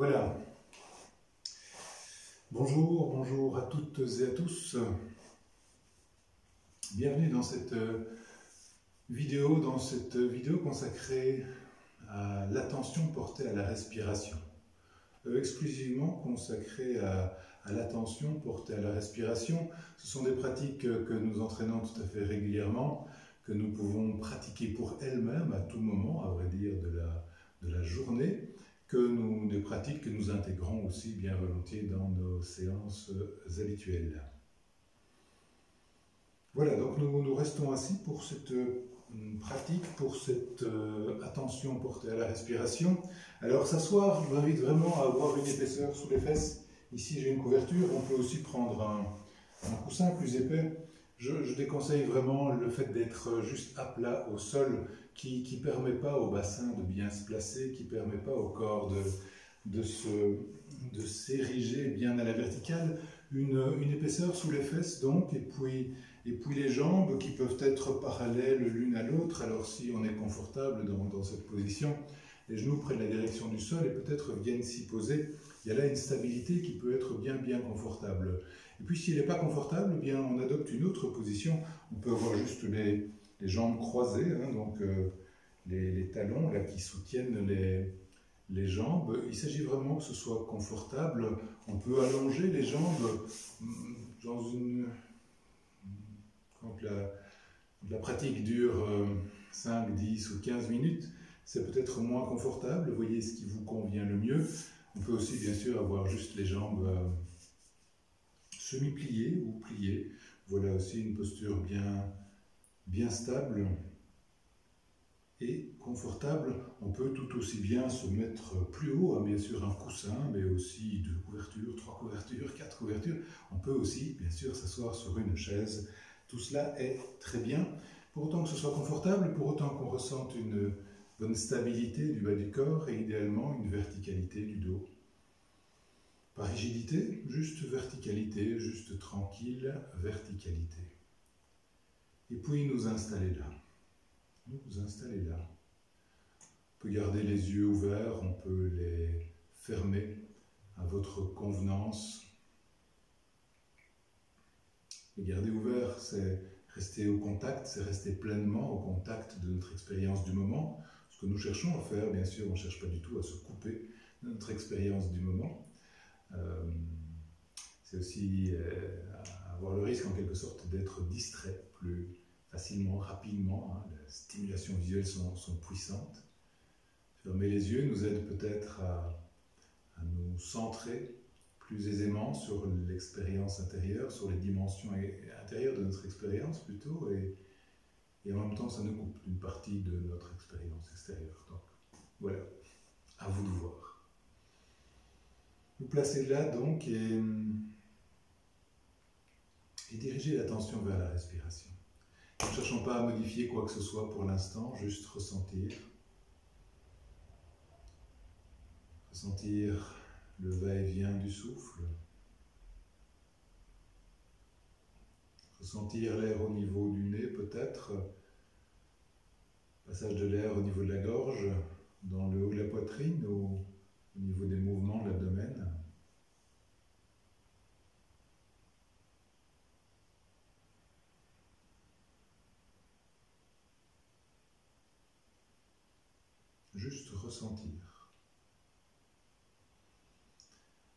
Voilà. Bonjour à toutes et à tous. Bienvenue dans cette vidéo consacrée à l'attention portée à la respiration. Exclusivement consacrée à l'attention portée à la respiration. Ce sont des pratiques que nous entraînons tout à fait régulièrement, que nous pouvons pratiquer pour elles-mêmes à tout moment, à vrai dire, de la journée, des pratiques que nous intégrons aussi bien volontiers dans nos séances habituelles. Voilà, donc nous restons assis pour cette pratique, pour cette attention portée à la respiration. Alors s'asseoir, je vous invite vraiment à avoir une épaisseur sous les fesses. Ici j'ai une couverture, on peut aussi prendre un coussin plus épais. Je déconseille vraiment le fait d'être juste à plat au sol, qui ne permet pas au bassin de bien se placer, qui ne permet pas au corps de s'ériger bien à la verticale. Une épaisseur sous les fesses donc, et puis les jambes qui peuvent être parallèles l'une à l'autre. Alors si on est confortable dans cette position, les genoux près de la direction du sol et peut-être viennent s'y poser. Il y a là une stabilité qui peut être bien confortable. Et puis s'il n'est pas confortable, eh bien, on adopte une autre position. On peut avoir juste les jambes croisées, hein, donc les talons là, qui soutiennent les jambes. Il s'agit vraiment que ce soit confortable. On peut allonger les jambes dans quand la pratique dure 5, 10 ou 15 minutes. C'est peut-être moins confortable. Voyez ce qui vous convient le mieux. On peut aussi bien sûr avoir juste les jambes semi-pliées ou pliées. Voilà aussi une posture bien stable et confortable. On peut tout aussi bien se mettre plus haut, hein, bien sûr un coussin, mais aussi 2 couvertures, 3 couvertures, 4 couvertures. On peut aussi bien sûr s'asseoir sur une chaise. Tout cela est très bien, pour autant que ce soit confortable, pour autant qu'on ressente une bonne stabilité du bas du corps et idéalement une verticalité du dos. Pas rigidité, juste verticalité, juste tranquille verticalité. Et puis nous installer là. Nous installer là. On peut garder les yeux ouverts, on peut les fermer à votre convenance. Les garder ouverts, c'est rester au contact, c'est rester pleinement au contact de notre expérience du moment. Ce que nous cherchons à faire, bien sûr, on ne cherche pas du tout à se couper de notre expérience du moment. C'est aussi avoir le risque en quelque sorte d'être distrait plus facilement, rapidement. Hein. Les stimulations visuelles sont puissantes. Fermer les yeux nous aide peut-être à nous centrer plus aisément sur l'expérience intérieure, sur les dimensions intérieures de notre expérience plutôt, et en même temps ça nous coupe d'une partie de notre expérience extérieure. Donc voilà, à vous de voir. Vous placez là donc et dirigez l'attention vers la respiration. Ne cherchons pas à modifier quoi que ce soit pour l'instant, juste ressentir. Ressentir le va-et-vient du souffle. Ressentir l'air au niveau du nez peut-être. Passage de l'air au niveau de la gorge, dans le haut de la poitrine ou au niveau des mouvements de l'abdomen. Juste ressentir.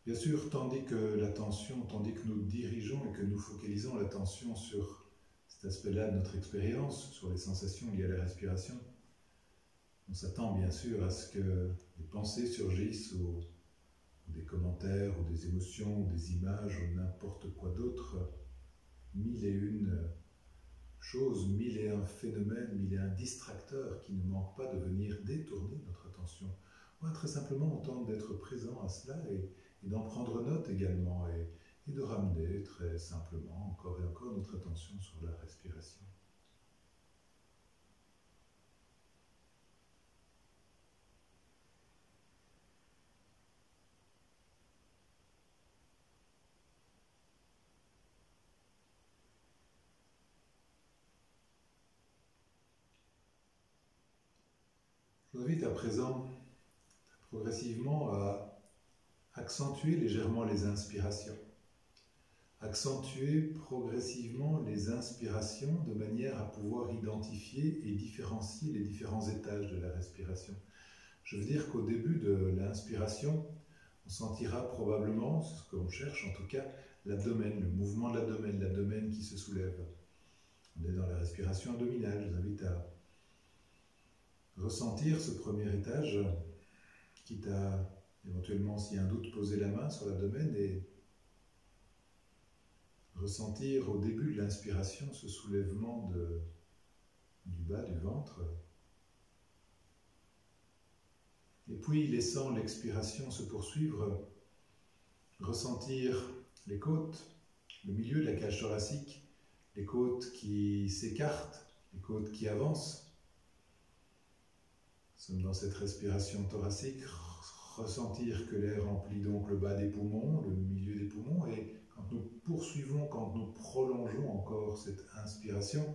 Bien sûr, tandis que nous dirigeons et que nous focalisons l'attention sur cet aspect-là de notre expérience, sur les sensations liées à la respiration, on s'attend bien sûr à ce que des pensées surgissent ou des commentaires ou des émotions ou des images ou n'importe quoi d'autre, 1001 choses, 1001 phénomènes, 1001 distracteurs qui ne manquent pas de venir détourner notre attention. On va très simplement entendre d'être présent à cela et d'en prendre note également et de ramener très simplement encore et encore notre attention sur la respiration. Je vous invite à présent progressivement à accentuer légèrement les inspirations. Accentuer progressivement les inspirations de manière à pouvoir identifier et différencier les différents étages de la respiration. Je veux dire qu'au début de l'inspiration, on sentira probablement, c'est ce qu'on cherche en tout cas, l'abdomen, le mouvement de l'abdomen qui se soulève. On est dans la respiration abdominale, je vous invite à ressentir ce premier étage, quitte à éventuellement, s'il y a un doute, poser la main sur l'abdomen et ressentir au début de l'inspiration ce soulèvement du bas du ventre. Et puis, laissant l'expiration se poursuivre, ressentir les côtes, le milieu de la cage thoracique, les côtes qui s'écartent, les côtes qui avancent. Nous sommes dans cette respiration thoracique, ressentir que l'air remplit donc le bas des poumons, le milieu des poumons, et quand nous poursuivons, quand nous prolongeons encore cette inspiration,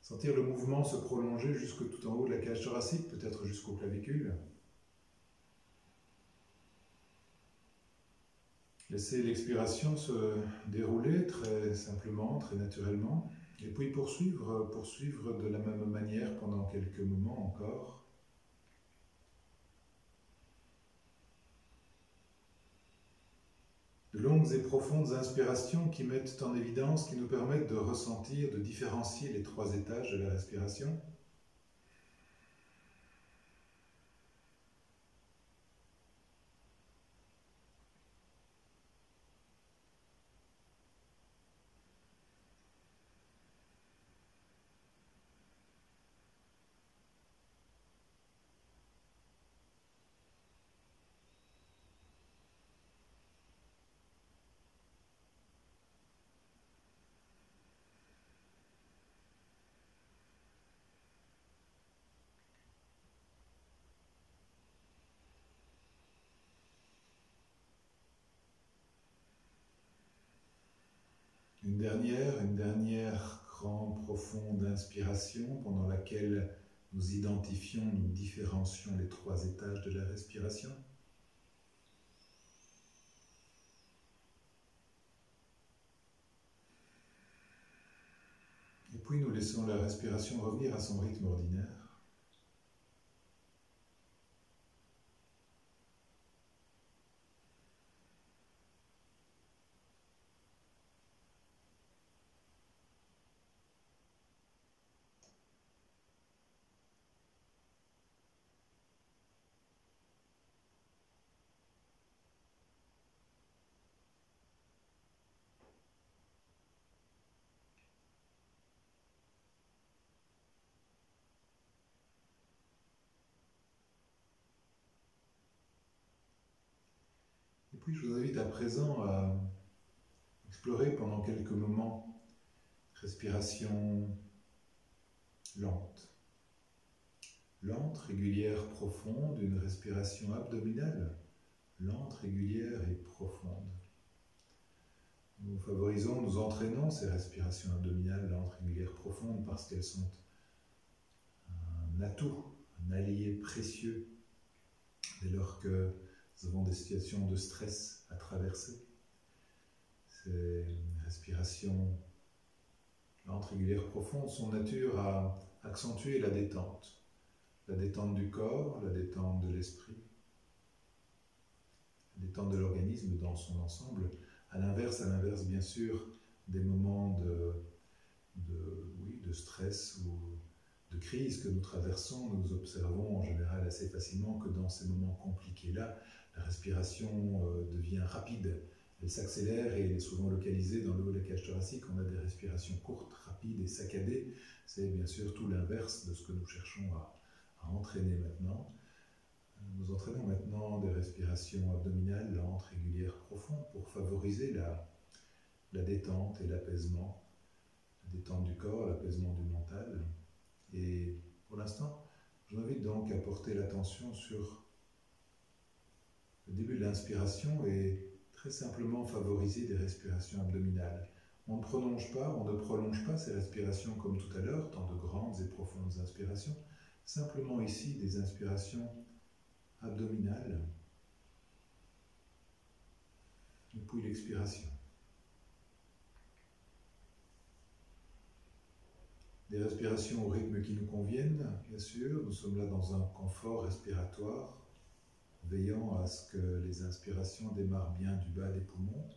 sentir le mouvement se prolonger jusque tout en haut de la cage thoracique, peut-être jusqu'aux clavicules. Laissez l'expiration se dérouler très simplement, très naturellement, et puis poursuivre de la même manière pendant quelques moments encore. De longues et profondes inspirations qui mettent en évidence, qui nous permettent de ressentir, de différencier les trois étages de la respiration. Une dernière grande, profonde inspiration pendant laquelle nous identifions, nous différencions les trois étages de la respiration. Et puis nous laissons la respiration revenir à son rythme ordinaire. Et puis je vous invite à présent à explorer pendant quelques moments respiration lente. Lente, régulière, profonde, une respiration abdominale, lente, régulière et profonde. Nous favorisons, nous entraînons ces respirations abdominales lentes, régulières, profondes parce qu'elles sont un atout, un allié précieux dès lors que nous avons des situations de stress à traverser. Ces respirations lentes, régulières, profondes sont de nature à accentuer la détente du corps, la détente de l'esprit, la détente de l'organisme dans son ensemble. À l'inverse bien sûr, des moments de stress ou de crise que nous traversons, nous observons en général assez facilement que dans ces moments compliqués-là, la respiration devient rapide, elle s'accélère et elle est souvent localisée dans le haut de la cage thoracique. On a des respirations courtes, rapides et saccadées. C'est bien sûr tout l'inverse de ce que nous cherchons à entraîner maintenant. Nous entraînons maintenant des respirations abdominales lentes, régulières, profondes pour favoriser la détente et l'apaisement. La détente du corps, l'apaisement du mental. Et pour l'instant, je vous invite donc à porter l'attention sur le début de l'inspiration et très simplement favoriser des respirations abdominales. On ne prolonge pas ces respirations comme tout à l'heure, tant de grandes et profondes inspirations, simplement ici des inspirations abdominales Et puis l'expiration. Des respirations au rythme qui nous conviennent, bien sûr. Nous sommes là dans un confort respiratoire, veillant à ce que les inspirations démarrent bien du bas des poumons,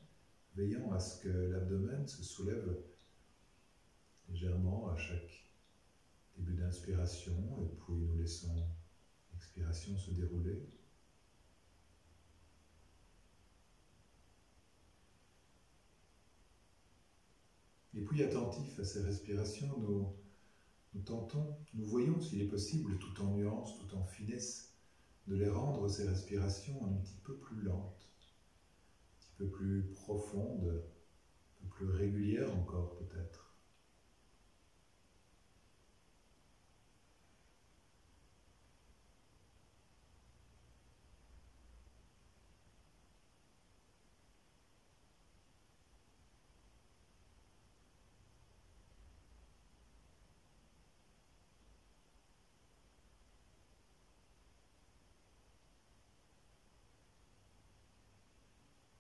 veillant à ce que l'abdomen se soulève légèrement à chaque début d'inspiration, et puis nous laissons l'expiration se dérouler. Et puis attentifs à ces respirations, nous tentons, nous voyons s'il est possible, tout en nuance, tout en finesse, de les rendre, ces respirations, un petit peu plus lentes, un petit peu plus profondes, un peu plus régulières encore peut-être.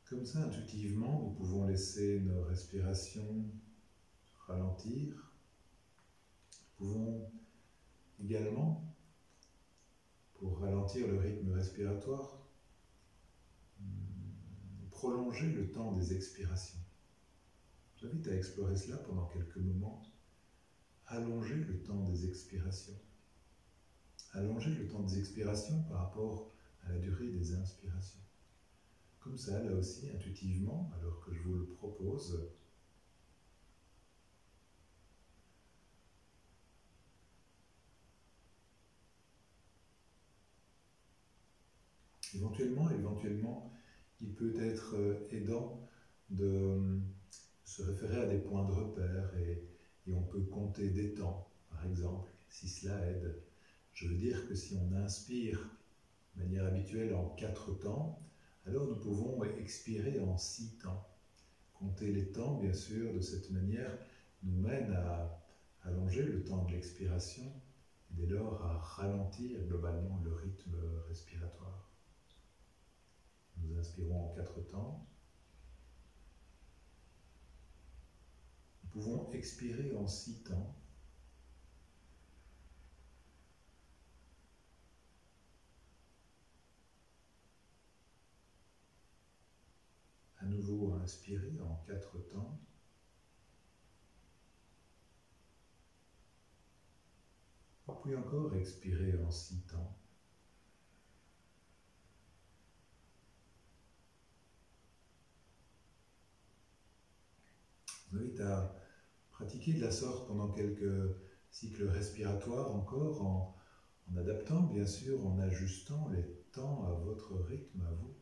Comme ça, intuitivement, nous pouvons laisser nos respirations ralentir. Nous pouvons également, pour ralentir le rythme respiratoire, prolonger le temps des expirations. J'invite à explorer cela pendant quelques moments. Allonger le temps des expirations. Allonger le temps des expirations par rapport à la durée des inspirations. Comme ça, là aussi, intuitivement, alors que je vous le propose, éventuellement, il peut être aidant de se référer à des points de repère et on peut compter des temps, par exemple, si cela aide. Je veux dire que si on inspire de manière habituelle en 4 temps, alors nous pouvons expirer en 6 temps. Compter les temps, bien sûr, de cette manière, nous mène à allonger le temps de l'expiration et dès lors à ralentir globalement le rythme respiratoire. Nous inspirons en 4 temps. Nous pouvons expirer en 6 temps. À nouveau inspirer en 4 temps. Puis encore expirer en 6 temps. Je vous invite à pratiquer de la sorte pendant quelques cycles respiratoires encore, en adaptant bien sûr, en ajustant les temps à votre rythme, à vous.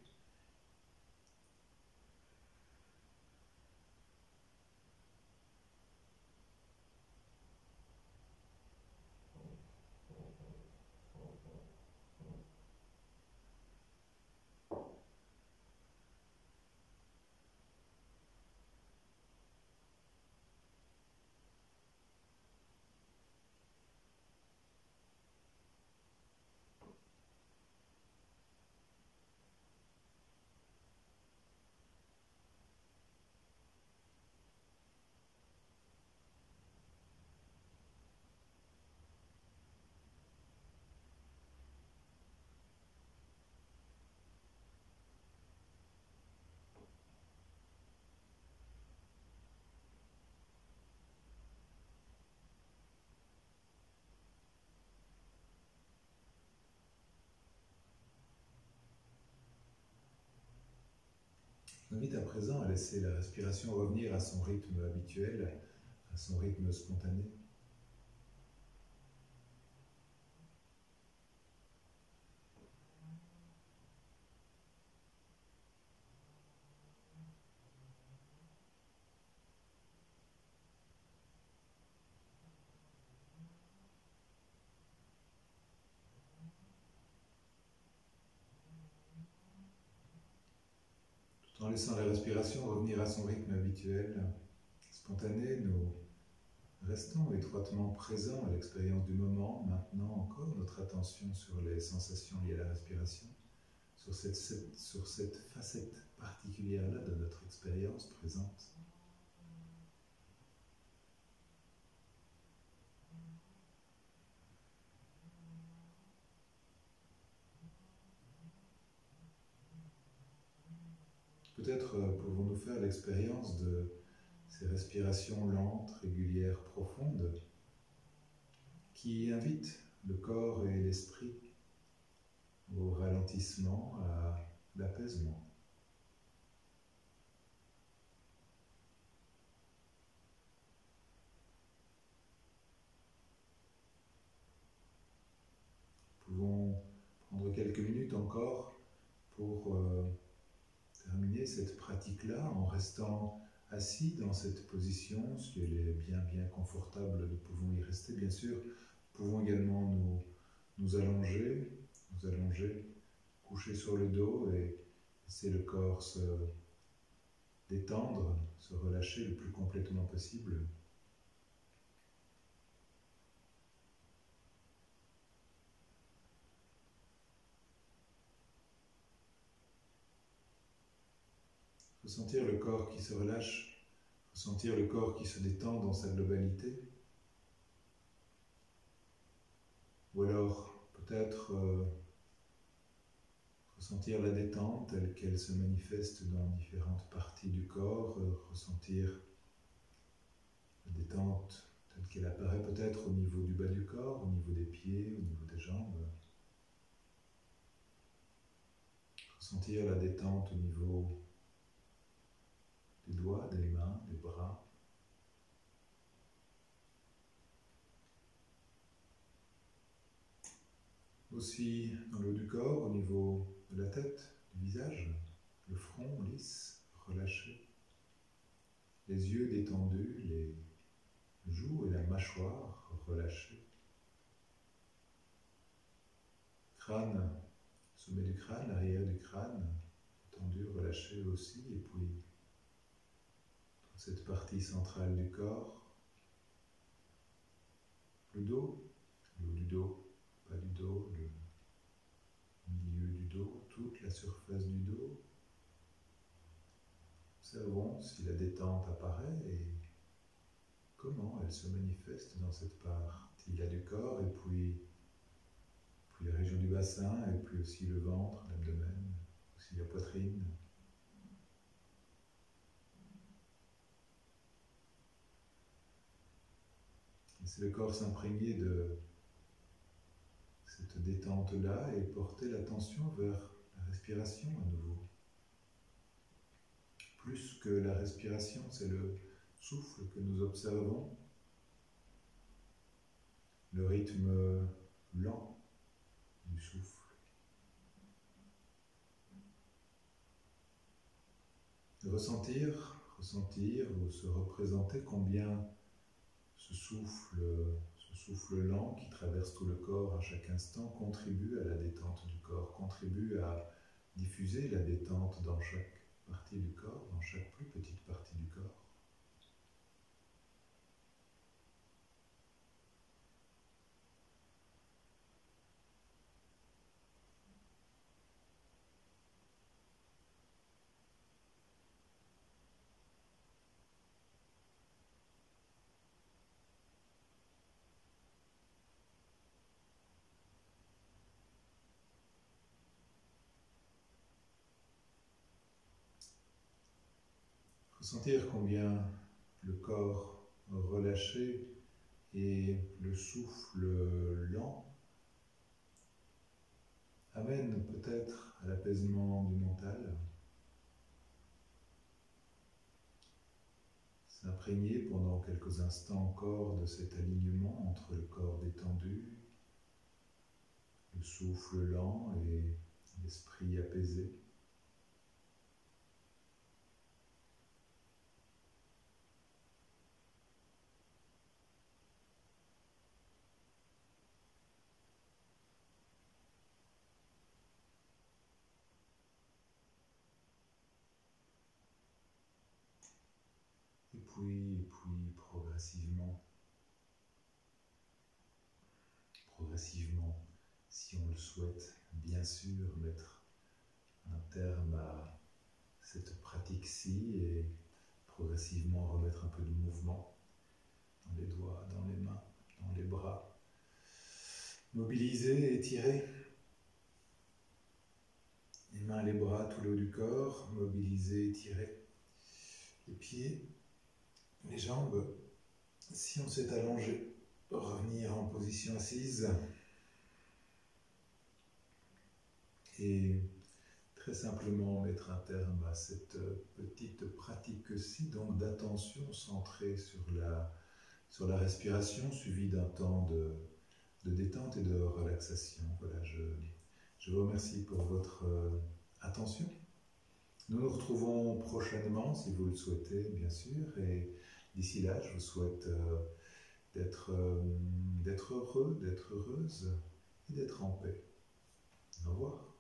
Je vous invite à présent à laisser la respiration revenir à son rythme habituel, à son rythme spontané. En laissant la respiration revenir à son rythme habituel, spontané, nous restons étroitement présents à l'expérience du moment, maintenant encore notre attention sur les sensations liées à la respiration, sur cette facette particulière-là de notre expérience présente. Peut-être pouvons-nous faire l'expérience de ces respirations lentes, régulières, profondes, qui invitent le corps et l'esprit au ralentissement, à l'apaisement. Nous pouvons prendre quelques minutes encore pour terminer cette pratique-là en restant assis dans cette position. Si elle est bien confortable, nous pouvons y rester, bien sûr. Nous pouvons également nous allonger, coucher sur le dos et laisser le corps se détendre, se relâcher le plus complètement possible. Ressentir le corps qui se relâche, ressentir le corps qui se détend dans sa globalité. Ou alors peut-être ressentir la détente telle qu'elle se manifeste dans différentes parties du corps, ressentir la détente telle qu'elle apparaît peut-être au niveau du bas du corps, au niveau des pieds, au niveau des jambes. Ressentir la détente au niveau des doigts, des mains, des bras. Aussi dans le haut du corps, au niveau de la tête, du visage, le front lisse, relâché, les yeux détendus, les joues et la mâchoire relâchées. Crâne, sommet du crâne, l'arrière du crâne, détendu, relâché aussi, et puis toute cette partie centrale du corps, le haut du dos, pas du dos, le milieu du dos, toute la surface du dos. Observons si la détente apparaît et comment elle se manifeste dans cette partie-là du corps, et puis la région du bassin, et puis aussi le ventre, l'abdomen, aussi la poitrine. Laissez le corps s'imprégner de cette détente-là et porter l'attention vers la respiration à nouveau. Plus que la respiration, c'est le souffle que nous observons, le rythme lent du souffle. Ressentir ou se représenter combien ce souffle lent qui traverse tout le corps à chaque instant contribue à la détente du corps, contribue à diffuser la détente dans chaque partie du corps, dans chaque plus petite partie du corps. Ressentir combien le corps relâché et le souffle lent amènent peut-être à l'apaisement du mental. S'imprégner pendant quelques instants encore de cet alignement entre le corps détendu, le souffle lent et l'esprit apaisé. Et puis progressivement, si on le souhaite, bien sûr, mettre un terme à cette pratique-ci et progressivement remettre un peu de mouvement dans les doigts, dans les mains, dans les bras. Mobiliser, étirer. Les mains, les bras, tout le haut du corps. Mobiliser, étirer. Les pieds, les jambes. Si on s'est allongé, revenir en position assise. Et très simplement mettre un terme à cette petite pratique-ci, donc d'attention centrée sur la respiration, suivie d'un temps de détente et de relaxation. Voilà, je vous remercie pour votre attention. Nous nous retrouvons prochainement, si vous le souhaitez, bien sûr, et d'ici là, je vous souhaite d'être heureux, d'être heureuse et d'être en paix. Au revoir.